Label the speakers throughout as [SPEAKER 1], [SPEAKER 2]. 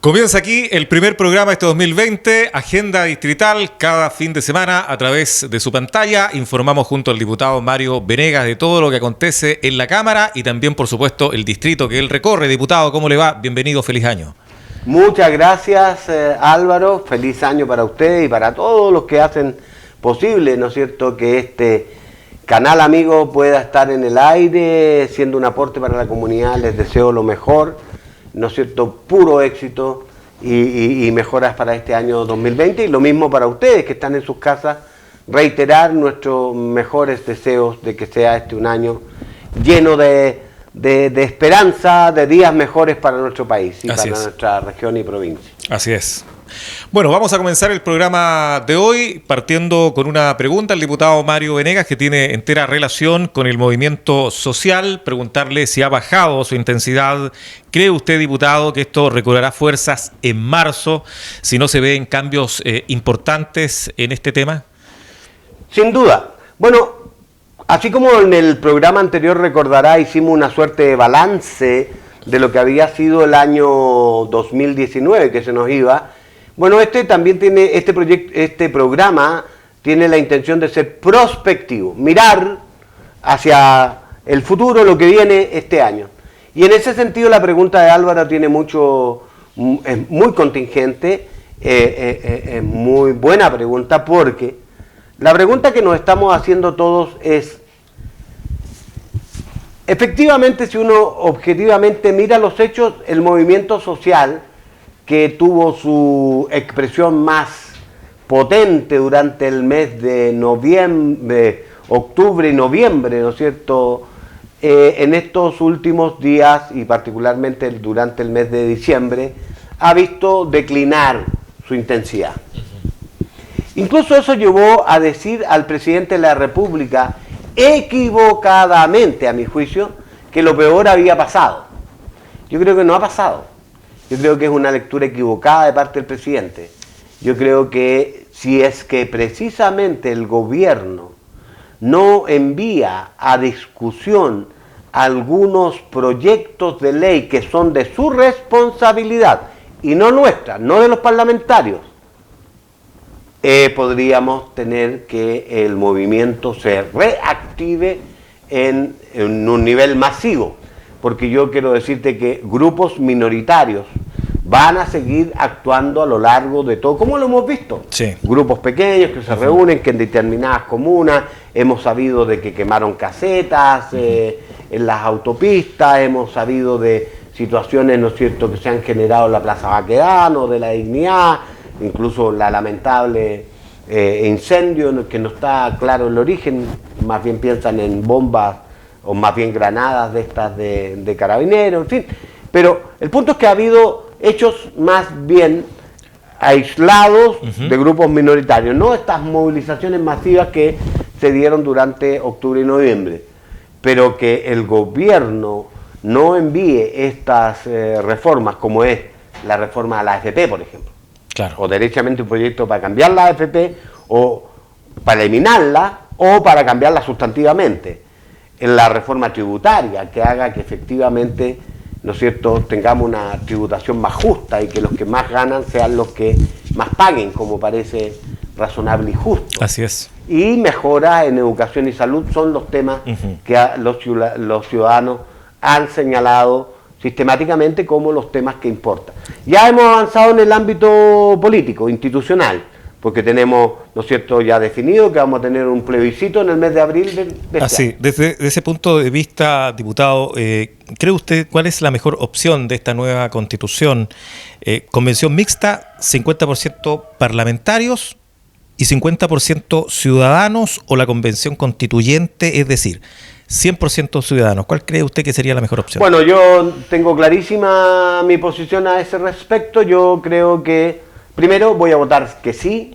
[SPEAKER 1] Comienza aquí el primer programa de este 2020, Agenda Distrital, cada fin de semana a través de su pantalla. Informamos junto al diputado Mario Venegas de todo lo que acontece en la Cámara y también, por supuesto, el distrito que él recorre. Diputado, ¿cómo le va? Bienvenido, feliz año.
[SPEAKER 2] Muchas gracias, Álvaro. Feliz año para usted y para todos los que hacen posible, ¿no es cierto?, que este canal amigo pueda estar en el aire, siendo un aporte para la comunidad. Les deseo lo mejor, ¿no es cierto?, puro éxito y mejoras para este año 2020, y lo mismo para ustedes que están en sus casas, reiterar nuestros mejores deseos de que sea este un año lleno de esperanza, de días mejores para nuestro país y para nuestra región y provincia.
[SPEAKER 1] Así es. Bueno, vamos a comenzar el programa de hoy partiendo con una pregunta al diputado Mario Venegas, que tiene entera relación con el movimiento social. Preguntarle si ha bajado su intensidad. ¿Cree usted, diputado, que esto recobrará fuerzas en marzo si no se ven cambios importantes en este tema? Sin duda.
[SPEAKER 2] Bueno, así como en el programa anterior recordará, hicimos una suerte de balance de lo que había sido el año 2019 que se nos iba. Bueno, también tiene este programa tiene la intención de ser prospectivo, mirar hacia el futuro, lo que viene este año. Y en ese sentido la pregunta de Álvaro es muy contingente, es muy buena pregunta, porque la pregunta que nos estamos haciendo todos es, efectivamente, si uno objetivamente mira los hechos, el movimiento social que tuvo su expresión más potente durante el mes de noviembre, octubre y noviembre, ¿no es cierto?, en estos últimos días y particularmente durante el mes de diciembre, ha visto declinar su intensidad. Incluso eso llevó a decir al presidente de la República, equivocadamente a mi juicio, que lo peor había pasado. Yo creo que no ha pasado. Yo creo que es una lectura equivocada de parte del presidente. Yo creo que si es que precisamente el gobierno no envía a discusión algunos proyectos de ley que son de su responsabilidad y no nuestra, no de los parlamentarios, podríamos tener que el movimiento se reactive en un nivel masivo. Porque yo quiero decirte que grupos minoritarios van a seguir actuando a lo largo de todo, como lo hemos visto.
[SPEAKER 1] Sí.
[SPEAKER 2] Grupos pequeños que se reúnen, que en determinadas comunas hemos sabido de que quemaron casetas en las autopistas, hemos sabido de situaciones, ¿no es cierto?, que se han generado en la Plaza Baquedano, de la Dignidad, incluso la lamentable incendio, que no está claro el origen, más bien piensan en bombas o más bien granadas de estas de carabineros, en fin. Pero el punto es que ha habido hechos más bien aislados de grupos minoritarios, no estas movilizaciones masivas que se dieron durante octubre y noviembre, pero que el gobierno no envíe estas reformas, como es la reforma a la AFP, por ejemplo,
[SPEAKER 1] claro,
[SPEAKER 2] o derechamente un proyecto para cambiar la AFP, o para eliminarla, o para cambiarla sustantivamente, en la reforma tributaria, que haga que efectivamente, ¿no es cierto?, tengamos una tributación más justa y que los que más ganan sean los que más paguen, como parece razonable y justo.
[SPEAKER 1] Así es.
[SPEAKER 2] Y mejora en educación y salud son los temas que los ciudadanos han señalado sistemáticamente como los temas que importan. Ya hemos avanzado en el ámbito político, institucional, porque tenemos, ¿no es cierto?, ya definido que vamos a tener un plebiscito en el mes de abril de este año.
[SPEAKER 1] Desde ese punto de vista, diputado, ¿cree usted cuál es la mejor opción de esta nueva constitución? ¿Convención mixta, 50% parlamentarios y 50% ciudadanos, o la convención constituyente, es decir, 100% ciudadanos? ¿Cuál cree usted que sería la mejor opción?
[SPEAKER 2] Bueno, yo tengo clarísima mi posición a ese respecto. Yo creo que primero voy a votar que sí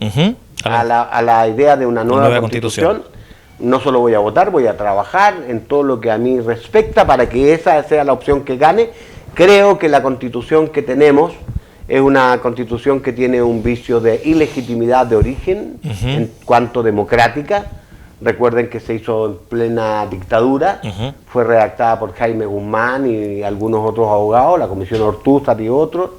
[SPEAKER 2] a la idea de una nueva constitución. No solo voy a votar, voy a trabajar en todo lo que a mí respecta para que esa sea la opción que gane. Creo que la constitución que tenemos es una constitución que tiene un vicio de ilegitimidad de origen en cuanto democrática. Recuerden que se hizo en plena dictadura, fue redactada por Jaime Guzmán y algunos otros abogados, la Comisión Ortúzar y otros.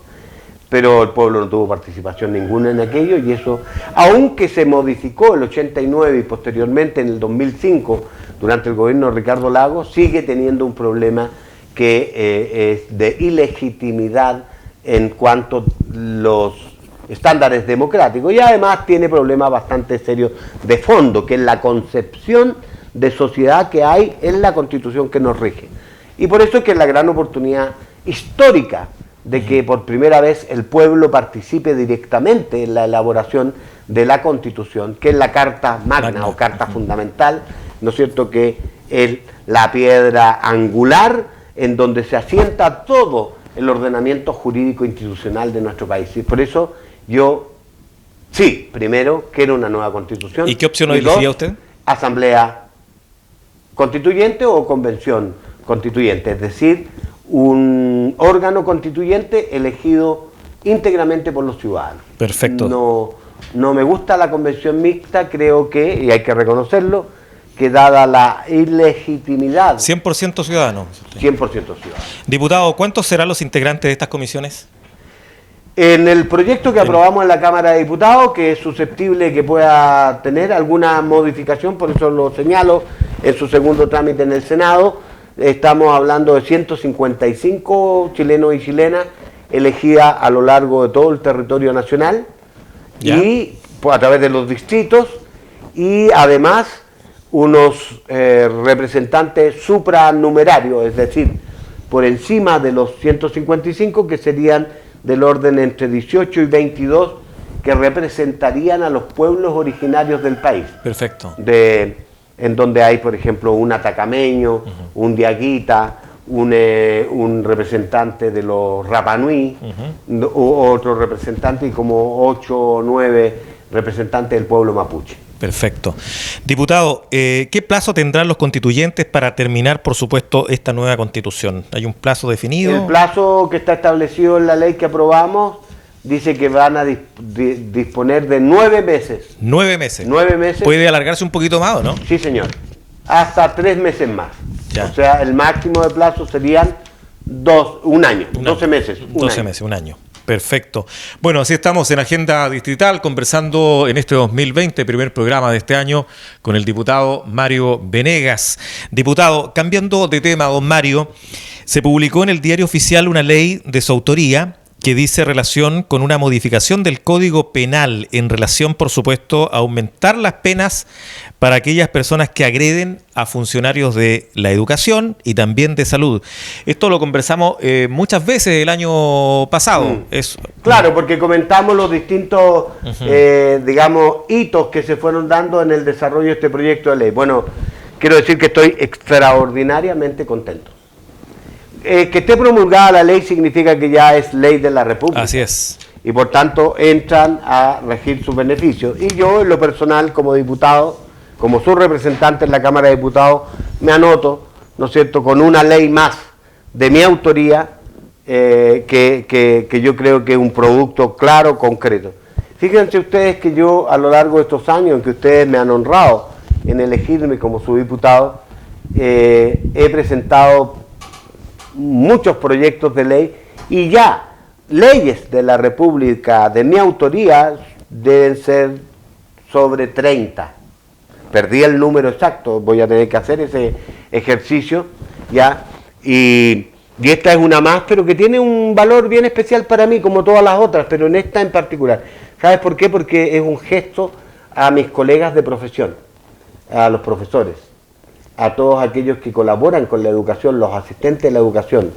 [SPEAKER 2] pero el pueblo no tuvo participación ninguna en aquello, y eso, aunque se modificó el 89 y posteriormente en el 2005, durante el gobierno de Ricardo Lagos, sigue teniendo un problema que es de ilegitimidad en cuanto a los estándares democráticos, y además tiene problemas bastante serios de fondo, que es la concepción de sociedad que hay en la Constitución que nos rige. Y por eso es que es la gran oportunidad histórica de que por primera vez el pueblo participe directamente en la elaboración de la Constitución, que es la Carta Magna o Carta Fundamental, ¿no es cierto?, que es la piedra angular en donde se asienta todo el ordenamiento jurídico institucional de nuestro país. Y por eso yo, sí, primero, quiero una nueva Constitución.
[SPEAKER 1] ¿Y qué opción elegiría usted?
[SPEAKER 2] Asamblea constituyente o convención constituyente, es decir, un órgano constituyente elegido íntegramente por los ciudadanos.
[SPEAKER 1] Perfecto.
[SPEAKER 2] No me gusta la convención mixta, creo que, y hay que reconocerlo, que dada la ilegitimidad...
[SPEAKER 1] 100% ciudadano.
[SPEAKER 2] 100% ciudadano.
[SPEAKER 1] Diputado, ¿cuántos serán los integrantes de estas comisiones?
[SPEAKER 2] En el proyecto que aprobamos en la Cámara de Diputados, que es susceptible que pueda tener alguna modificación, por eso lo señalo, en su segundo trámite en el Senado, estamos hablando de 155 chilenos y chilenas elegidas a lo largo de todo el territorio nacional, ¿ya?, y pues, a través de los distritos, y además unos representantes supranumerarios, es decir, por encima de los 155, que serían del orden entre 18 y 22, que representarían a los pueblos originarios del país.
[SPEAKER 1] Perfecto.
[SPEAKER 2] En donde hay, por ejemplo, un atacameño, un diaguita, un representante de los Rapanui, otro representante, y como 8 o 9 representantes del pueblo mapuche.
[SPEAKER 1] Perfecto. Diputado, ¿qué plazo tendrán los constituyentes para terminar, por supuesto, esta nueva Constitución? ¿Hay un plazo definido?
[SPEAKER 2] El plazo que está establecido en la ley que aprobamos dice que van a disponer de 9 meses.
[SPEAKER 1] 9 meses.
[SPEAKER 2] 9 meses.
[SPEAKER 1] ¿Puede alargarse un poquito más o no?
[SPEAKER 2] Sí, señor. Hasta 3 meses más. Ya. O sea, el máximo de plazo serían un año. 12 meses.
[SPEAKER 1] 12 meses, un año. Perfecto. Bueno, así estamos en Agenda Distrital, conversando en este 2020, primer programa de este año, con el diputado Mario Venegas. Diputado, cambiando de tema, don Mario, se publicó en el Diario Oficial una ley de su autoría que dice relación con una modificación del Código Penal en relación, por supuesto, a aumentar las penas para aquellas personas que agreden a funcionarios de la educación y también de salud. Esto lo conversamos muchas veces el año pasado.
[SPEAKER 2] Claro, porque comentamos los distintos, digamos, hitos que se fueron dando en el desarrollo de este proyecto de ley. Bueno, quiero decir que estoy extraordinariamente contento. Que esté promulgada la ley significa que ya es ley de la República.
[SPEAKER 1] Así es.
[SPEAKER 2] Y por tanto entran a regir sus beneficios. Y yo, en lo personal, como diputado, como su representante en la Cámara de Diputados, me anoto, ¿no es cierto?, con una ley más de mi autoría, que yo creo que es un producto claro, concreto. Fíjense ustedes que yo, a lo largo de estos años en que ustedes me han honrado en elegirme como su diputado, he presentado muchos proyectos de ley, y ya leyes de la República de mi autoría deben ser sobre 30. Perdí el número exacto, voy a tener que hacer ese ejercicio, ya, y esta es una más, pero que tiene un valor bien especial para mí, como todas las otras, pero en esta en particular. ¿Sabes por qué? Porque es un gesto a mis colegas de profesión, a los profesores, a todos aquellos que colaboran con la educación, los asistentes de la educación,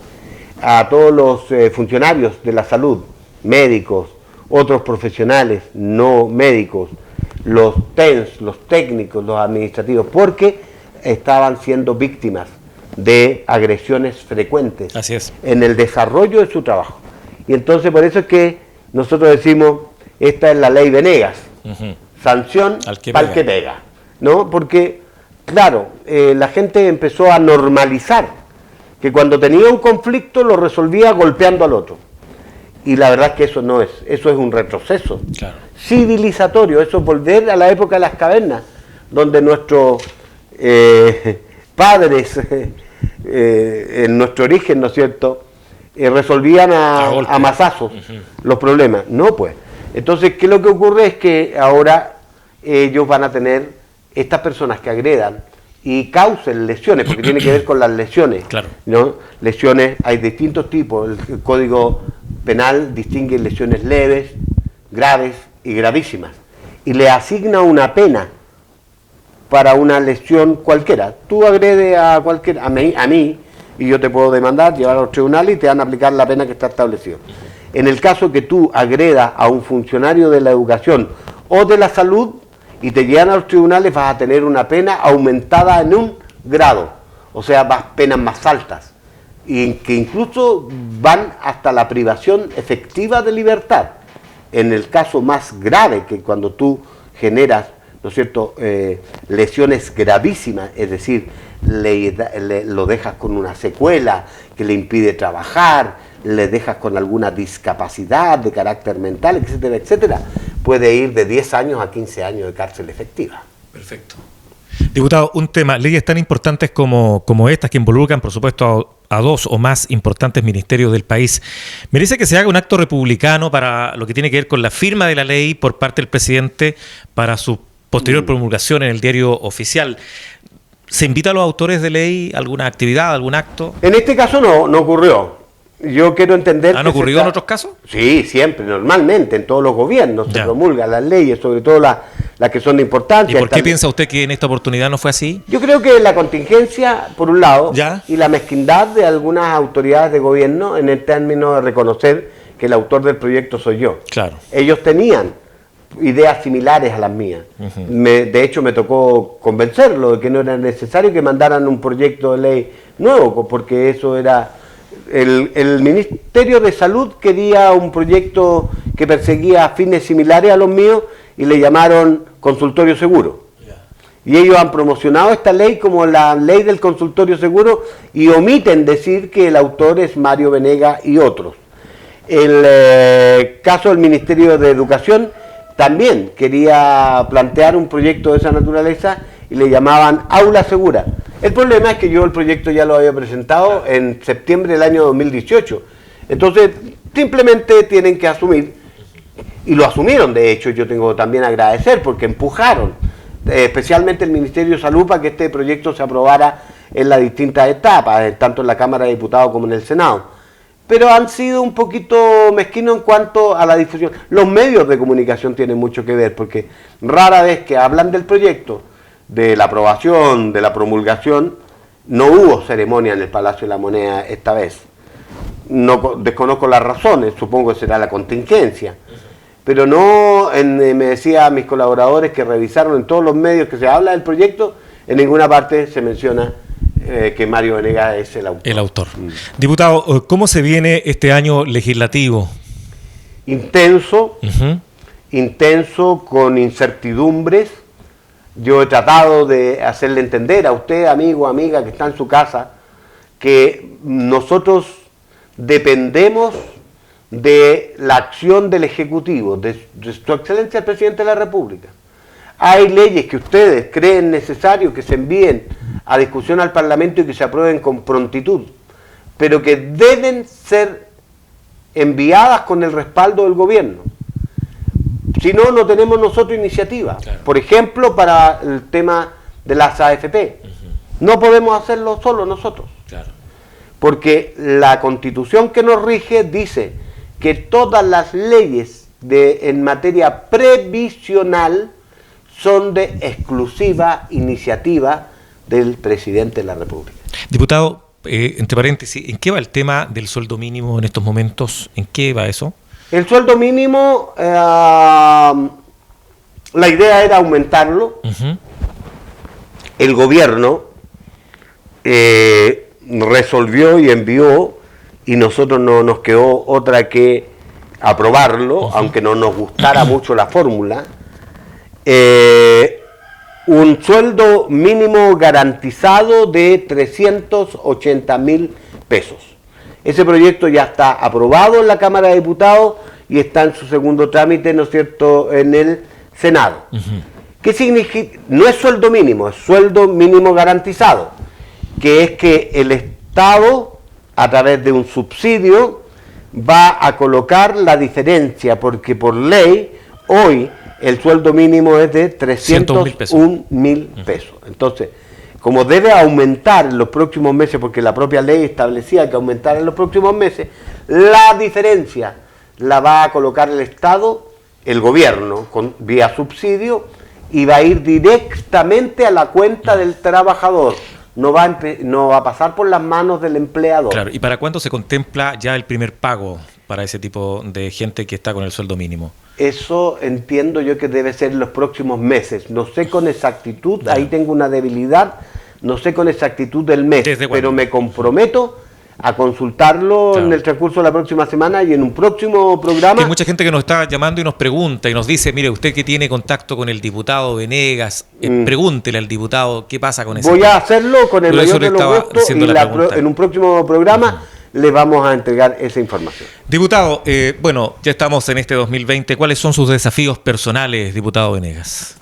[SPEAKER 2] a todos los funcionarios de la salud, médicos, otros profesionales no médicos, los TENS, los técnicos, los administrativos, porque estaban siendo víctimas de agresiones frecuentes.
[SPEAKER 1] Así es.
[SPEAKER 2] En el desarrollo de su trabajo. Y entonces por eso es que nosotros decimos, esta es la ley Venegas, sanción al que pega, ¿no? Porque claro, la gente empezó a normalizar que cuando tenía un conflicto lo resolvía golpeando al otro. Y la verdad es que eso no es, eso es un retroceso civilizatorio, eso es volver a la época de las cavernas, donde nuestros padres, en nuestro origen, ¿no es cierto?, resolvían a mazazos los problemas. No, pues. Entonces, ¿qué es lo que ocurre? Es que ahora ellos van a tener, estas personas que agredan y causen lesiones, porque tiene que ver con las lesiones,
[SPEAKER 1] claro,
[SPEAKER 2] ¿no? Lesiones, hay distintos tipos. El Código Penal distingue lesiones leves, graves y gravísimas, y le asigna una pena para una lesión cualquiera. Tú agredes a cualquiera, a mí, y yo te puedo demandar, llevar a los tribunales y te van a aplicar la pena que está establecida. En el caso que tú agredas a un funcionario de la educación o de la salud y te llevan a los tribunales, vas a tener una pena aumentada en un grado, o sea, penas más altas, y que incluso van hasta la privación efectiva de libertad. En el caso más grave, que cuando tú generas, ¿no es cierto?, lesiones gravísimas, es decir, lo dejas con una secuela que le impide trabajar, le dejas con alguna discapacidad de carácter mental, etcétera, etcétera, puede ir de 10 años a 15 años de cárcel efectiva.
[SPEAKER 1] Perfecto. Diputado, un tema, leyes tan importantes como estas que involucran, por supuesto, a dos o más importantes ministerios del país. ¿Merece que se haga un acto republicano para lo que tiene que ver con la firma de la ley por parte del presidente para su posterior promulgación en el diario oficial? ¿Se invita a los autores de ley a alguna actividad, algún acto?
[SPEAKER 2] En este caso no ocurrió. Yo quiero entender...
[SPEAKER 1] ¿Han ocurrido en otros casos?
[SPEAKER 2] Sí, siempre, normalmente, en todos los gobiernos se promulgan las leyes, sobre todo las que son de importancia.
[SPEAKER 1] ¿Y por qué piensa usted que en esta oportunidad no fue así?
[SPEAKER 2] Yo creo que la contingencia, por un lado, y la mezquindad de algunas autoridades de gobierno en el término de reconocer que el autor del proyecto soy yo.
[SPEAKER 1] Claro.
[SPEAKER 2] Ellos tenían ideas similares a las mías. De hecho, me tocó convencerlo de que no era necesario que mandaran un proyecto de ley nuevo, porque eso era... El Ministerio de Salud quería un proyecto que perseguía fines similares a los míos y le llamaron consultorio seguro. Y ellos han promocionado esta ley como la ley del consultorio seguro y omiten decir que el autor es Mario Venegas y otros. El caso del Ministerio de Educación también quería plantear un proyecto de esa naturaleza y le llamaban Aula Segura. El problema es que yo el proyecto ya lo había presentado en septiembre del año 2018. Entonces, simplemente tienen que asumir, y lo asumieron, de hecho, yo tengo también agradecer, porque empujaron, especialmente el Ministerio de Salud, para que este proyecto se aprobara en las distintas etapas, tanto en la Cámara de Diputados como en el Senado. Pero han sido un poquito mezquinos en cuanto a la difusión. Los medios de comunicación tienen mucho que ver, porque rara vez que hablan del proyecto, de la aprobación, de la promulgación, no hubo ceremonia en el Palacio de la Moneda esta vez. No desconozco las razones, supongo que será la contingencia. Pero no, me decía a mis colaboradores que revisaron en todos los medios que se habla del proyecto, en ninguna parte se menciona que Mario Venegas es el autor.
[SPEAKER 1] El autor. Diputado, ¿cómo se viene este año legislativo?
[SPEAKER 2] Intenso, intenso, con incertidumbres. Yo he tratado de hacerle entender a usted, amigo, amiga, que está en su casa, que nosotros dependemos de la acción del Ejecutivo, de su excelencia el Presidente de la República. Hay leyes que ustedes creen necesario que se envíen a discusión al Parlamento y que se aprueben con prontitud, pero que deben ser enviadas con el respaldo del gobierno. Si no, no tenemos nosotros iniciativa. Claro. Por ejemplo, para el tema de las AFP. No podemos hacerlo solo nosotros. Claro. Porque la Constitución que nos rige dice que todas las leyes en materia previsional son de exclusiva iniciativa del Presidente de la República.
[SPEAKER 1] Diputado, entre paréntesis, ¿en qué va el tema del sueldo mínimo en estos momentos? ¿En qué va eso?
[SPEAKER 2] El sueldo mínimo, la idea era aumentarlo. El gobierno resolvió y envió, y nosotros no nos quedó otra que aprobarlo, aunque no nos gustara mucho la fórmula, un sueldo mínimo garantizado de 380.000 pesos. Ese proyecto ya está aprobado en la Cámara de Diputados y está en su segundo trámite, ¿no es cierto?, en el Senado. ¿Qué significa? No es sueldo mínimo, es sueldo mínimo garantizado, que es que el Estado a través de un subsidio, va a colocar la diferencia, porque por ley, hoy, el sueldo mínimo es de 301.000 pesos. Entonces, como debe aumentar en los próximos meses, porque la propia ley establecía que aumentara en los próximos meses, la diferencia la va a colocar el Estado, el gobierno, vía subsidio, y va a ir directamente a la cuenta del trabajador. No va a pasar por las manos del empleador.
[SPEAKER 1] Claro, ¿y para cuándo se contempla ya el primer pago para ese tipo de gente que está con el sueldo mínimo?
[SPEAKER 2] Eso entiendo yo que debe ser en los próximos meses. No sé con exactitud, ahí tengo una debilidad, no sé con exactitud del mes, pero me comprometo a consultarlo en el transcurso de la próxima semana y en un próximo programa.
[SPEAKER 1] Hay mucha gente que nos está llamando y nos pregunta y nos dice, mire, usted que tiene contacto con el diputado Venegas, pregúntele al diputado qué pasa con eso.
[SPEAKER 2] Voy a hacerlo con el mayor de los gustos y en un próximo programa le vamos a entregar esa información.
[SPEAKER 1] Diputado, bueno, ya estamos en este 2020. ¿Cuáles son sus desafíos personales, diputado Venegas?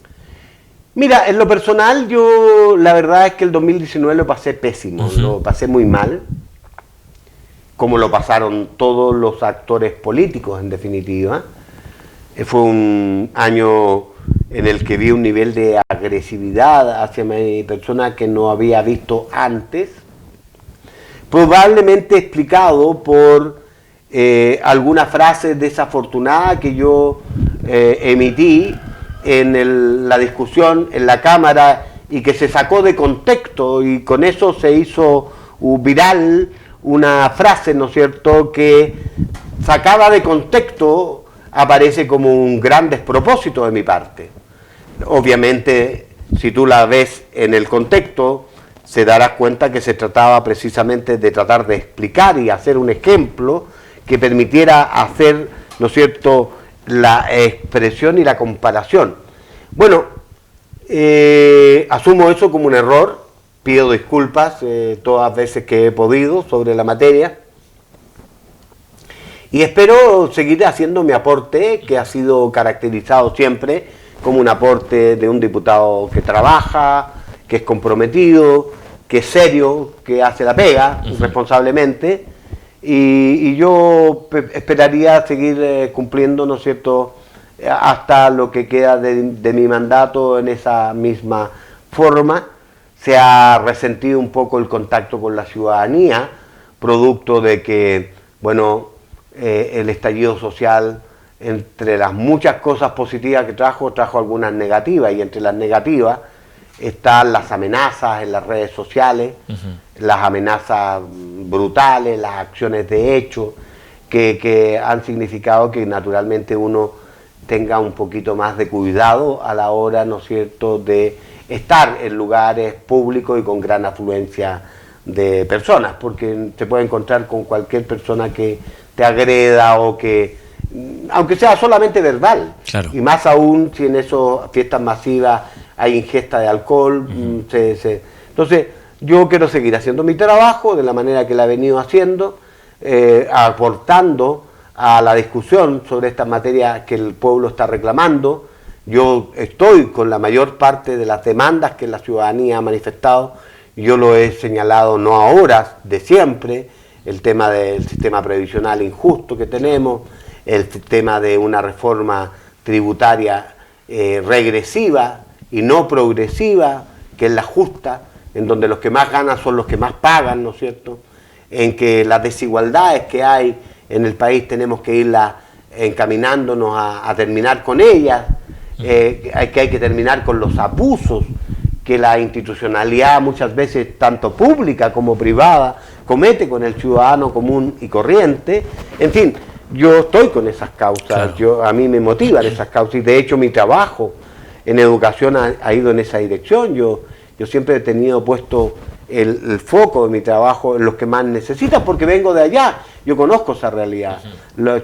[SPEAKER 2] Mira, en lo personal yo la verdad es que el 2019 lo pasé pésimo, lo pasé muy mal, como lo pasaron todos los actores políticos en definitiva. Fue un año en el que vi un nivel de agresividad hacia mi persona que no había visto antes, probablemente explicado por alguna frase desafortunada que yo emití en la discusión en la Cámara y que se sacó de contexto, y con eso se hizo viral una frase, ¿no es cierto?, que sacada de contexto aparece como un gran despropósito de mi parte. Obviamente, si tú la ves en el contexto, se darás cuenta que se trataba precisamente de tratar de explicar y hacer un ejemplo que permitiera hacer, ¿no es cierto?, la expresión y la comparación. Bueno, asumo eso como un error, pido disculpas todas las veces que he podido sobre la materia y espero seguir haciendo mi aporte, que ha sido caracterizado siempre como un aporte de un diputado que trabaja, que es comprometido, que es serio, que hace la pega responsablemente, y yo esperaría seguir cumpliendo, ¿no es cierto?, hasta lo que queda de mi mandato en esa misma forma. Se ha resentido un poco el contacto con la ciudadanía, producto de que, bueno, el estallido social, entre las muchas cosas positivas que trajo algunas negativas, y entre las negativas están las amenazas en las redes sociales, las amenazas brutales, las acciones de hecho, que han significado que naturalmente uno tenga un poquito más de cuidado a la hora, ¿no es cierto?, de estar en lugares públicos y con gran afluencia de personas, porque se puede encontrar con cualquier persona que te agreda o que, aunque sea solamente verbal,
[SPEAKER 1] claro.
[SPEAKER 2] Y más aún si en esas fiestas masivas hay ingesta de alcohol. Entonces yo quiero seguir haciendo mi trabajo de la manera que la he venido haciendo, aportando a la discusión sobre esta materia que el pueblo está reclamando. Yo estoy con la mayor parte de las demandas que la ciudadanía ha manifestado. Yo lo he señalado no ahora, de siempre, el tema del sistema previsional injusto que tenemos, el tema de una reforma tributaria regresiva y no progresiva, que es la justa, en donde los que más ganan son los que más pagan, ¿no es cierto?, en que las desigualdades que hay en el país tenemos que irlas encaminándonos a terminar con ellas, que hay que terminar con los abusos que la institucionalidad muchas veces, tanto pública como privada, comete con el ciudadano común y corriente. En fin, yo estoy con esas causas, claro. A mí me motivan esas causas, y de hecho mi trabajo en educación ha ido en esa dirección. Yo siempre he tenido puesto el foco de mi trabajo en los que más necesitan, porque vengo de allá, yo conozco esa realidad,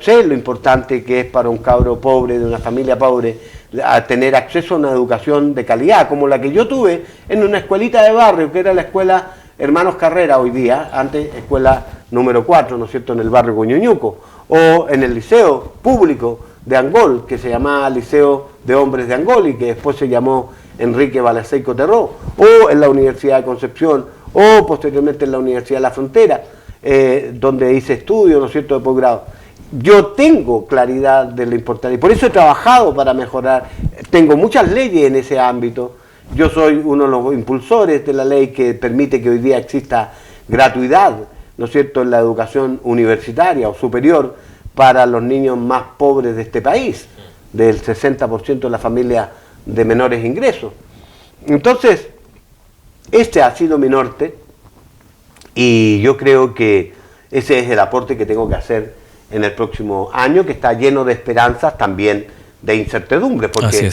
[SPEAKER 2] sé lo importante que es para un cabro pobre, de una familia pobre, a tener acceso a una educación de calidad, como la que yo tuve en una escuelita de barrio, que era la escuela Hermanos Carrera hoy día, antes escuela número 4, ¿no es cierto?, en el barrio Coñuñuco, o en el liceo público de Angol, que se llamaba Liceo de Hombres de Angol y que después se llamó Enrique Balaceico Terró, o en la Universidad de Concepción, o posteriormente en la Universidad de la Frontera. donde hice estudios, ¿no es cierto?, de posgrado. Yo tengo claridad de la importancia y por eso he trabajado para mejorar. Tengo muchas leyes en ese ámbito. Yo soy uno de los impulsores de la ley que permite que hoy día exista gratuidad, ¿no es cierto?, en la educación universitaria o superior para los niños más pobres de este país, del 60% de las familias de menores ingresos. Entonces, este ha sido mi norte y yo creo que ese es el aporte que tengo que hacer en el próximo año, que está lleno de esperanzas, también de incertidumbre, porque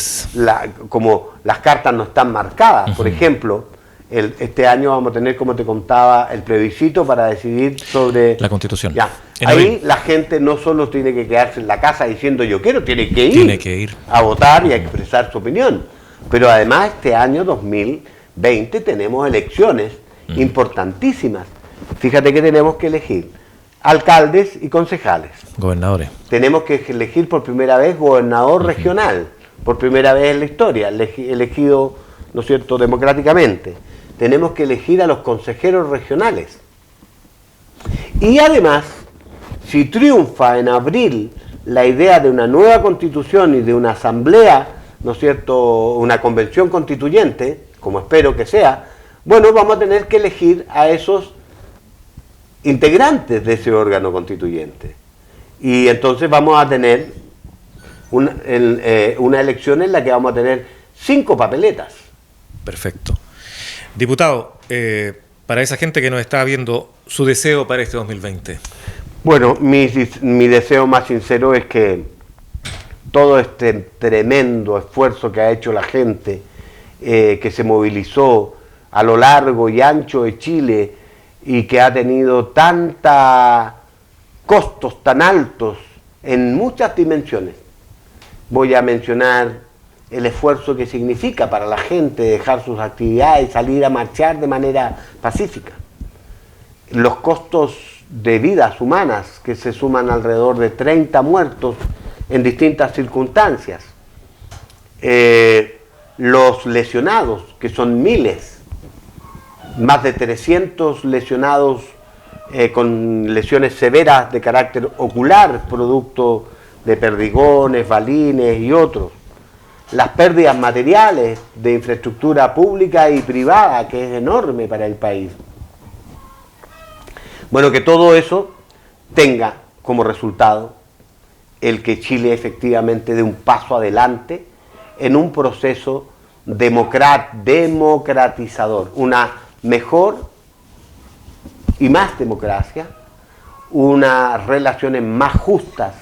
[SPEAKER 2] como las cartas no están marcadas, por ejemplo, este año vamos a tener, como te contaba, el plebiscito para decidir sobre
[SPEAKER 1] la Constitución.
[SPEAKER 2] Ya. Ahí la gente no solo tiene que quedarse en la casa diciendo yo quiero, tiene que ir a votar y a expresar su opinión. Pero además este año 2020 tenemos elecciones importantísimas. Fíjate que tenemos que elegir alcaldes y concejales.
[SPEAKER 1] Gobernadores.
[SPEAKER 2] Tenemos que elegir por primera vez gobernador regional, por primera vez en la historia, elegido, ¿no es cierto?, democráticamente. Tenemos que elegir a los consejeros regionales. Y además, si triunfa en abril la idea de una nueva constitución y de una asamblea, ¿no es cierto?, una convención constituyente, como espero que sea, bueno, vamos a tener que elegir a esos integrantes de ese órgano constituyente. Y entonces vamos a tener una elección en la que vamos a tener 5 papeletas.
[SPEAKER 1] Perfecto. Diputado, para esa gente que nos está viendo, su deseo para este 2020.
[SPEAKER 2] Bueno, mi deseo más sincero es que todo este tremendo esfuerzo que ha hecho la gente, que se movilizó a lo largo y ancho de Chile y que ha tenido costos tan altos en muchas dimensiones. Voy a mencionar el esfuerzo que significa para la gente dejar sus actividades y salir a marchar de manera pacífica. Los costos de vidas humanas que se suman alrededor de 30 muertos en distintas circunstancias. Los lesionados, que son miles, más de 300 lesionados con lesiones severas de carácter ocular, producto de perdigones, balines y otros. Las pérdidas materiales de infraestructura pública y privada, que es enorme para el país. Bueno, que todo eso tenga como resultado el que Chile efectivamente dé un paso adelante en un proceso democratizador, una mejor y más democracia, unas relaciones más justas,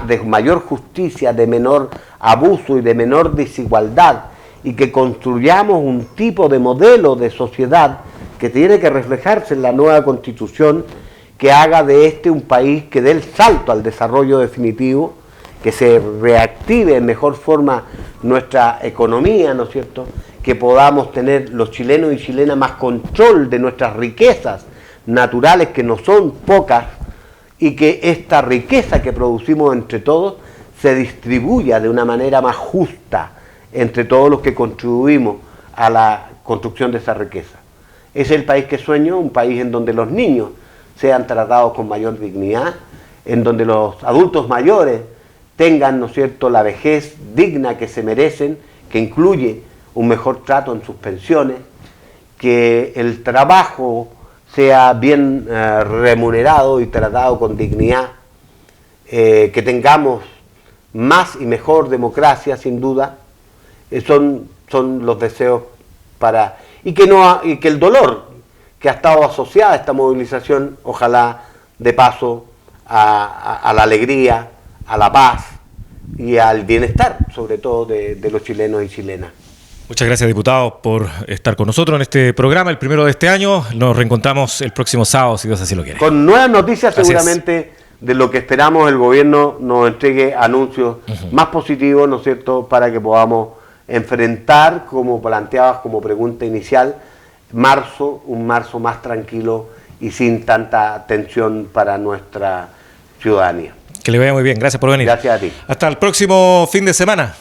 [SPEAKER 2] de mayor justicia, de menor abuso y de menor desigualdad, y que construyamos un tipo de modelo de sociedad que tiene que reflejarse en la nueva Constitución, que haga de este un país que dé el salto al desarrollo definitivo, que se reactive en mejor forma nuestra economía, ¿no es cierto?, que podamos tener los chilenos y chilenas más control de nuestras riquezas naturales, que no son pocas, y que esta riqueza que producimos entre todos se distribuya de una manera más justa entre todos los que contribuimos a la construcción de esa riqueza. Es el país que sueño, un país en donde los niños sean tratados con mayor dignidad, en donde los adultos mayores tengan, ¿no es cierto?, la vejez digna que se merecen, que incluye un mejor trato en sus pensiones, que el trabajo sea bien remunerado y tratado con dignidad, que tengamos más y mejor democracia, sin duda. Son los deseos para... Y que el dolor que ha estado asociado a esta movilización, ojalá dé paso a la alegría, a la paz y al bienestar, sobre todo de los chilenos y chilenas.
[SPEAKER 1] Muchas gracias, diputado, por estar con nosotros en este programa, el primero de este año. Nos reencontramos el próximo sábado, si Dios así lo quiere.
[SPEAKER 2] Con nuevas noticias, seguramente, de lo que esperamos el gobierno nos entregue anuncios más positivos, ¿no es cierto?, para que podamos enfrentar, como planteabas como pregunta inicial, un marzo más tranquilo y sin tanta tensión para nuestra ciudadanía.
[SPEAKER 1] Que le vaya muy bien. Gracias por venir.
[SPEAKER 2] Gracias a ti.
[SPEAKER 1] Hasta el próximo fin de semana.